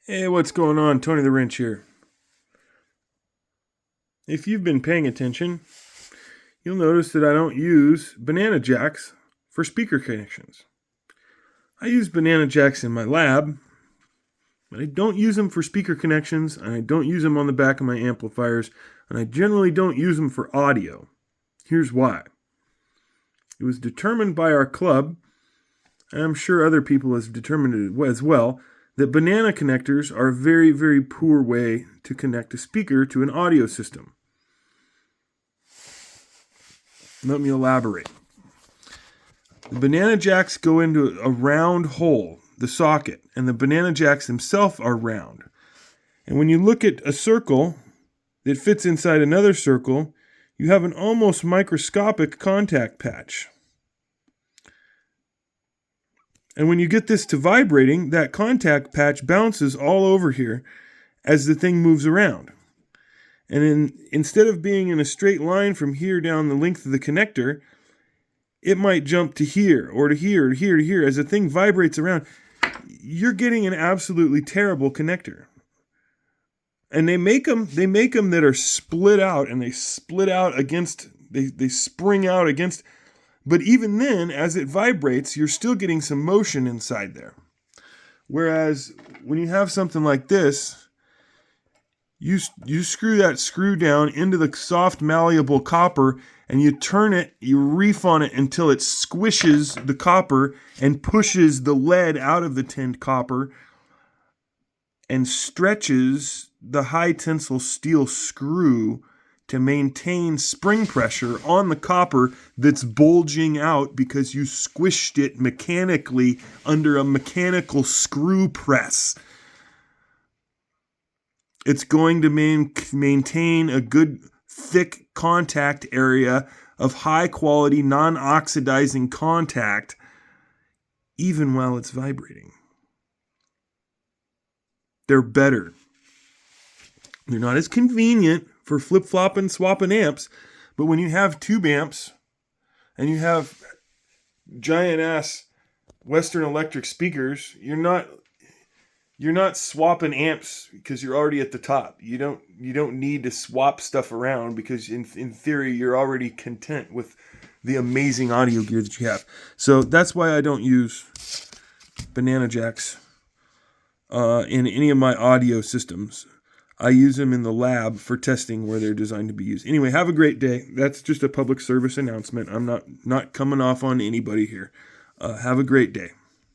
Hey, what's going on? Tony the Wrench here. If you've been paying attention, you'll notice that I don't use banana jacks for speaker connections. I use banana jacks in my lab, but I don't use them for speaker connections, and I don't use them on the back of my amplifiers, and I generally don't use them for audio. Here's why. It was determined by our club, and I'm sure other people have determined it as well, that banana connectors are a very, very poor way to connect a speaker to an audio system. Let me elaborate. The banana jacks go into a round hole, the socket, and the banana jacks themselves are round. And when you look at a circle that fits inside another circle, you have an almost microscopic contact patch. And when you get this to vibrating, that contact patch bounces all over here as the thing moves around. And instead of being in a straight line from here down the length of the connector, it might jump to here or to here or to here to here. As the thing vibrates around, you're getting an absolutely terrible connector. And they make them that are split out, and they split out against, they spring out against. But even then, as it vibrates, you're still getting some motion inside there. Whereas when you have something like this, you screw that screw down into the soft, malleable copper, and you turn it, you reef on it until it squishes the copper and pushes the lead out of the tinned copper and stretches the high tensile steel screw to maintain spring pressure on the copper that's bulging out because you squished it mechanically under a mechanical screw press. It's going to maintain a good thick contact area of high quality non-oxidizing contact even while it's vibrating. They're better. They're not as convenient for flip-flopping, swapping amps, but when you have tube amps and you have giant-ass Western Electric speakers, you're not swapping amps because you're already at the top. You don't need to swap stuff around because in theory you're already content with the amazing audio gear that you have. So that's why I don't use banana jacks in any of my audio systems. I use them in the lab for testing where they're designed to be used. Anyway, have a great day. That's just a public service announcement. I'm not coming off on anybody here. Have a great day.